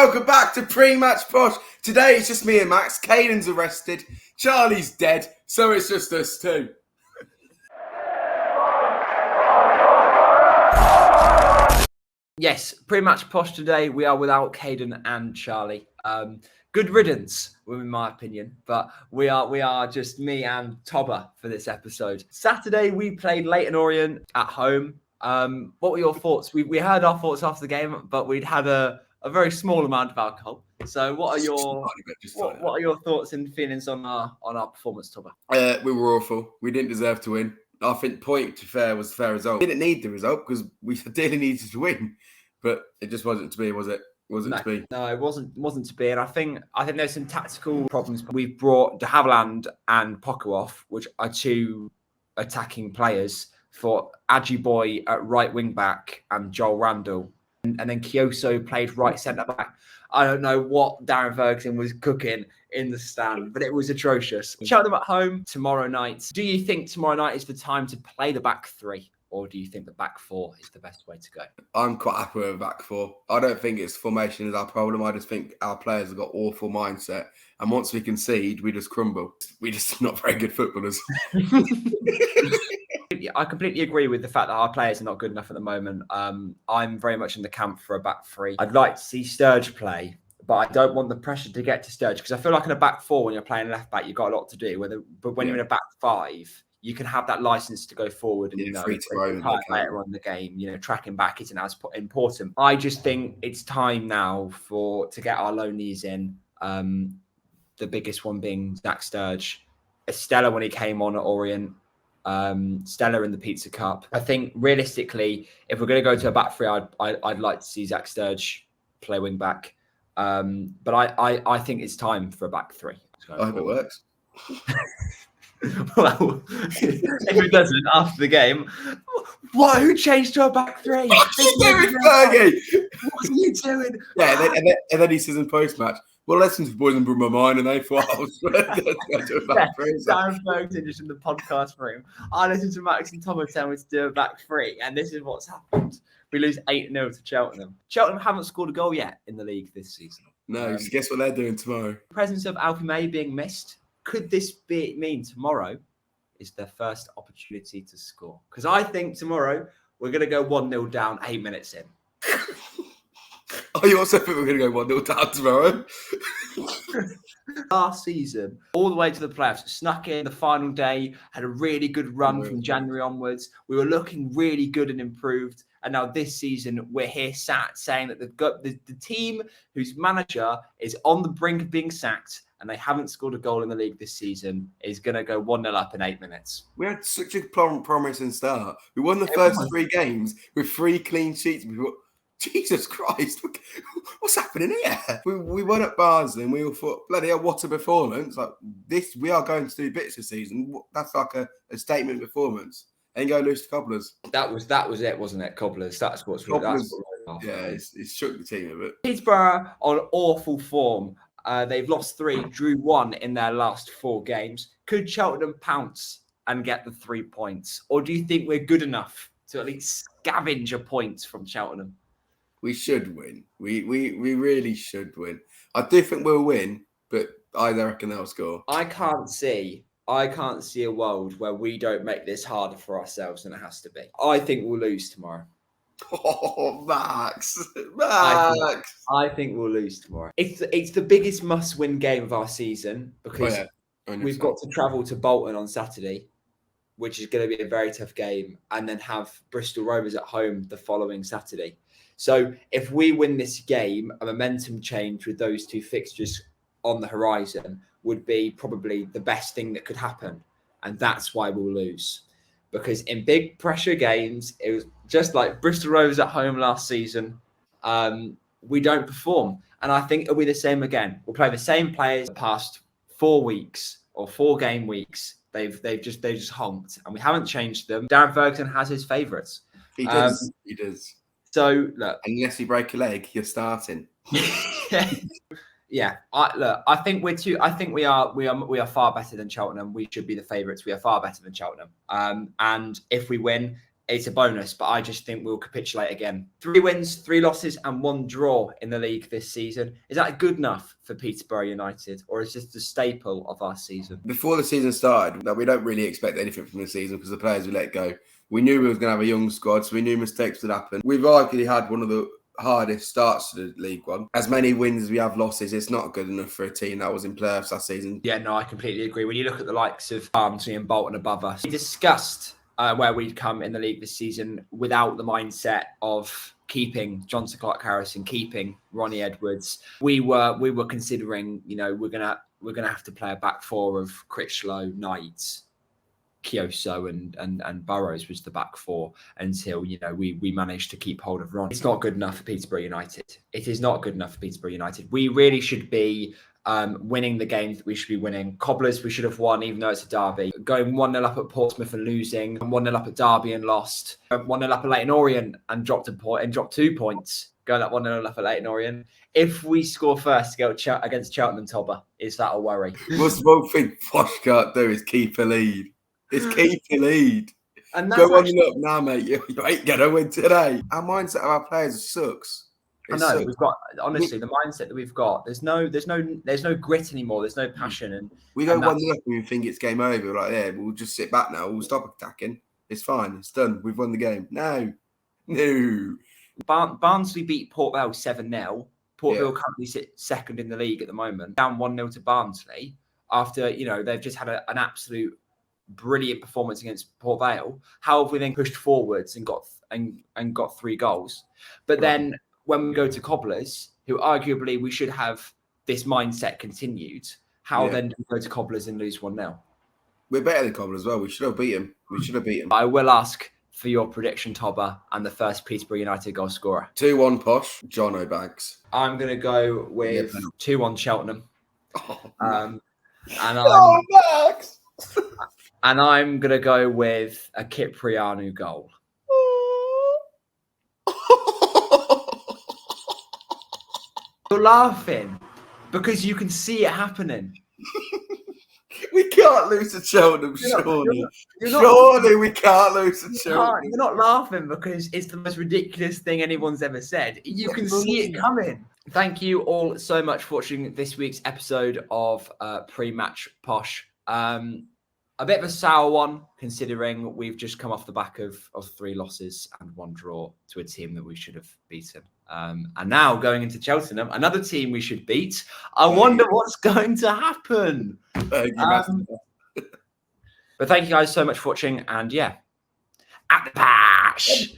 welcome back to Pre-Match Posh. Today it's just me and Max. Caden's arrested, Charlie's dead, so it's just us two. Yes, Pre-Match Posh today. We are without Caden and Charlie. Good riddance, in my opinion, but we are just me and Tobber for this episode. Saturday we played Leyton Orient at home. What were your thoughts? We heard our thoughts after the game, but we'd had a very small amount of alcohol. So what are your thoughts and feelings on our performance, Tobber? We were awful. We didn't deserve to win. I think point to fair was a fair result. We didn't need the result because we ideally needed to win, but it just wasn't to be, was it? Wasn't to be. No, it wasn't to be. And I think there's some tactical problems. We've brought de Havilland and Poku, which are two attacking players, for Ajiboye at right wing back and Joel Randall. And then Kioso played right centre back. I don't know what Darren Ferguson was cooking in the stand, but it was atrocious. Cheltenham at home tomorrow night. Do you think tomorrow night is the time to play the back three? Or do you think the back four is the best way to go? I'm quite happy with back four. I don't think it's formation is our problem. I just think our players have got awful mindset. And once we concede, we just crumble. We're just not very good footballers. I completely agree with the fact that our players are not good enough at the moment. I'm very much in the camp for a back three. I'd like to see Sturge play, but I don't want the pressure to get to Sturge because I feel like in a back four, when you're playing left back, you've got a lot to do. But when you're in a back five, you can have that license to go forward and later on in the game, tracking back isn't as important. I just think it's time now to get our loanees in. The biggest one being Zach Sturge, Estella when he came on at Orient, Stella in the Pizza Cup. I think realistically, if we're going to go to a back three, I'd like to see Zach Sturge play wing back. But I think it's time for a back three. I hope it works. Well, if it doesn't after the game, what? Who changed to a back three? What's he doing, Fergie? What's he doing? Yeah, and then he says in post-match, well, lessons for boys and blew my mind, and they thought I was going to do a back three. Darren Ferguson just in the podcast room. I listened to Max and Thomas tell me to do a back three, and this is what's happened. We lose 8-0 to Cheltenham. Cheltenham haven't scored a goal yet in the league this season. No, so guess what they're doing tomorrow? The presence of Alfie May being missed. Could this mean tomorrow is their first opportunity to score? Because I think tomorrow we're going to go 1-0 down 8 minutes in. Oh, you also think we're going to go 1-0 down tomorrow? Last season, all the way to the playoffs, snuck in the final day, had a really good run from January onwards. We were looking really good and improved. And now this season, we're here sat saying that the team whose manager is on the brink of being sacked and they haven't scored a goal in the league this season is going to go 1-0 up in 8 minutes. We had such a promising start. We won the first 3 games with 3 clean sheets. We thought, Jesus Christ, what's happening here? We won at Barnsley and we all thought, bloody hell, what a performance. Like this, we are going to do bits this season. That's like a statement performance. And go lose to Cobblers. That was it, wasn't it? Cobblers. That's what's Cobblers. It's shook the team a bit. Peterborough on awful form. They've lost 3, drew 1 in their last 4 games. Could Cheltenham pounce and get the 3 points? Or do you think we're good enough to at least scavenge a point from Cheltenham? We should win. We really should win. I do think we'll win, but I reckon they'll score. I can't see a world where we don't make this harder for ourselves than it has to be. I think we'll lose tomorrow. Oh, Max. I think we'll lose tomorrow. It's the biggest must-win game of our season because we've got to travel to Bolton on Saturday, which is going to be a very tough game, and then have Bristol Rovers at home the following Saturday. So if we win this game, a momentum change with those 2 fixtures on the horizon would be probably the best thing that could happen. And that's why we'll lose. Because in big pressure games, it was just like Bristol Rovers at home last season. We don't perform. And I think it'll be the same again. We'll play the same players the past 4 weeks or 4 game weeks. They've just honked and we haven't changed them. Darren Ferguson has his favourites. He does. He does. So look, unless you break a leg, you're starting. Yeah, I think we are far better than Cheltenham. We should be the favourites. We are far better than Cheltenham. And if we win, it's a bonus, but I just think we'll capitulate again. 3 wins, 3 losses, and 1 draw in the league this season. Is that good enough for Peterborough United, or is this the staple of our season? Before the season started, that we don't really expect anything from the season because the players we let go. We knew we was going to have a young squad, so we knew mistakes would happen. We've arguably had one of the hardest starts to the League One. As many wins as we have losses, it's not good enough for a team that was in playoffs last season. Yeah, no, I completely agree. When you look at the likes of Barnsley and Bolton above us, we discussed where we'd come in the league this season without the mindset of keeping Johnson Clark-Harrison, keeping Ronnie Edwards. We were considering, we're gonna have to play a back 4 of Critchlow, Knight, Kioso and Burrows was the back 4 until we managed to keep hold of Ron. It's not good enough for Peterborough United. It is not good enough for Peterborough United. We really should be winning the games that we should be winning. Cobblers we should have won, even though it's a derby. Going 1-0 up at Portsmouth and losing, 1-0 up at Derby and lost, 1-0 up at Leyton Orient and dropped 2 points. Going up 1-0 up at Leyton Orient. If we score first against Cheltenham, Tobber, is that a worry? What's the one thing Posh can't do is keep a lead. It's keep a lead. And go on up now, mate. You ain't gonna win today. Our mindset of our players sucks. I know we've got honestly the mindset that we've got. There's no grit anymore. There's no passion, and we go 1-0 and we think it's game over. We're like, yeah, we'll just sit back now. We'll stop attacking. It's fine. It's done. We've won the game. No. Barnsley beat Port Vale 7-0. Port Vale currently sit second in the league at the moment, down 1-0 to Barnsley after they've just had an absolute brilliant performance against Port Vale. How have we then pushed forwards and got 3 goals? But then when we go to Cobblers, who arguably we should have this mindset continued, how then do we go to Cobblers and lose 1-0? We're better than Cobblers as well. We should have beat him. I will ask for your prediction, Tobber, and the first Peterborough United goal scorer. 2-1 Posh, John O'Bags. I'm going to go with 2-1 Cheltenham. And I'm going to go with a Kyprianou goal. You're laughing because you can see it happening. We can't lose to Cheltenham, surely. Surely we can't lose to Cheltenham. You're not laughing because it's the most ridiculous thing anyone's ever said. You can see it coming. Thank you all so much for watching this week's episode of Pre-Match Posh. A bit of a sour one, considering we've just come off the back of 3 losses and 1 draw to a team that we should have beaten. And now going into Cheltenham, another team we should beat. I wonder what's going to happen. But thank you guys so much for watching. And at the Posh.